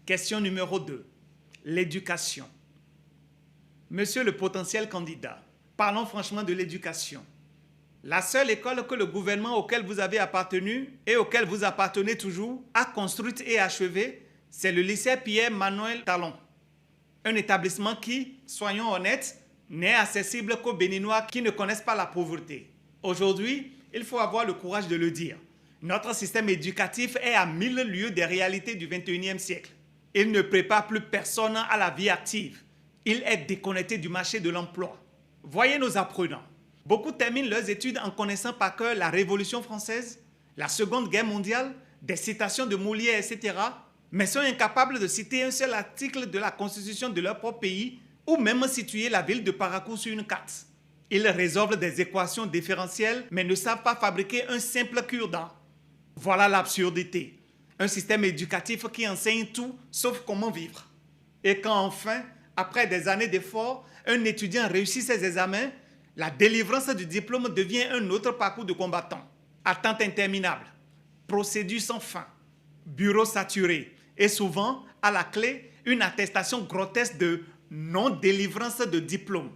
Question numéro 2. L'éducation. Monsieur le potentiel candidat, parlons franchement de l'éducation. La seule école que le gouvernement auquel vous avez appartenu et auquel vous appartenez toujours a construite et achevée, c'est le lycée Pierre-Manuel Talon. Un établissement qui, soyons honnêtes, n'est accessible qu'aux Béninois qui ne connaissent pas la pauvreté. Aujourd'hui, il faut avoir le courage de le dire. Notre système éducatif est à 1000 lieues des réalités du 21e siècle. Il ne prépare plus personne à la vie active. Il est déconnecté du marché de l'emploi. Voyez nos apprenants. Beaucoup terminent leurs études en connaissant par cœur la Révolution française, la Seconde Guerre mondiale, des citations de Molière, etc., mais sont incapables de citer un seul article de la Constitution de leur propre pays ou même situer la ville de Parakou sur une carte. Ils résolvent des équations différentielles, mais ne savent pas fabriquer un simple cure-dent. Voilà l'absurdité. Un système éducatif qui enseigne tout, sauf comment vivre. Et quand enfin, après des années d'efforts, un étudiant réussit ses examens, la délivrance du diplôme devient un autre parcours de combattant. Attente interminable, procédure sans fin, bureau saturé et souvent, à la clé, une attestation grotesque de non-délivrance de diplôme.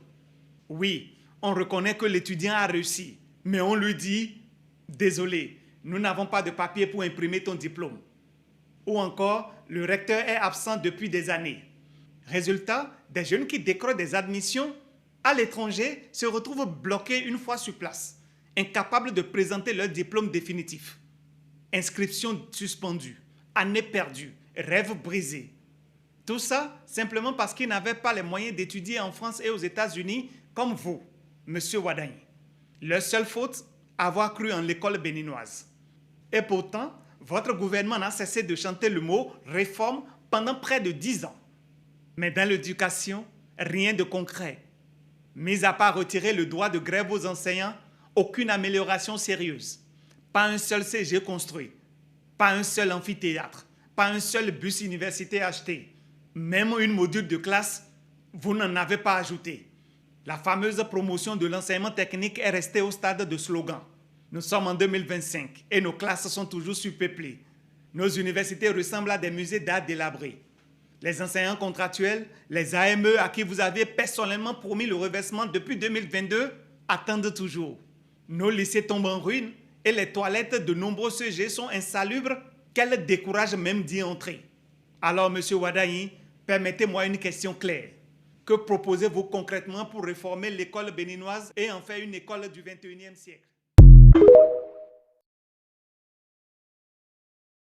Oui, on reconnaît que l'étudiant a réussi, mais on lui dit « Désolé, nous n'avons pas de papier pour imprimer ton diplôme. » Ou encore, le recteur est absent depuis des années. Résultat, des jeunes qui décrochent des admissions à l'étranger se retrouvent bloqués une fois sur place, incapables de présenter leur diplôme définitif. Inscription suspendue, année perdue, rêve brisé. Tout ça simplement parce qu'ils n'avaient pas les moyens d'étudier en France et aux États-Unis comme vous, Monsieur Wadagne. Leur seule faute, avoir cru en l'école béninoise. Et pourtant, votre gouvernement n'a cessé de chanter le mot « réforme » pendant près de 10 ans. Mais dans l'éducation, rien de concret. Mis à part retirer le droit de grève aux enseignants, aucune amélioration sérieuse. Pas un seul CG construit, pas un seul amphithéâtre, pas un seul bus universitaire acheté. Même une module de classe, vous n'en avez pas ajouté. La fameuse promotion de l'enseignement technique est restée au stade de slogan. Nous sommes en 2025 et nos classes sont toujours surpeuplées. Nos universités ressemblent à des musées d'art délabrés. Les enseignants contractuels, les AME à qui vous avez personnellement promis le reversement depuis 2022, attendent toujours. Nos lycées tombent en ruine et les toilettes de nombreux CG sont insalubres qu'elles découragent même d'y entrer. Alors, M. Wadagne, permettez-moi une question claire. Que proposez-vous concrètement pour réformer l'école béninoise et en faire une école du 21e siècle?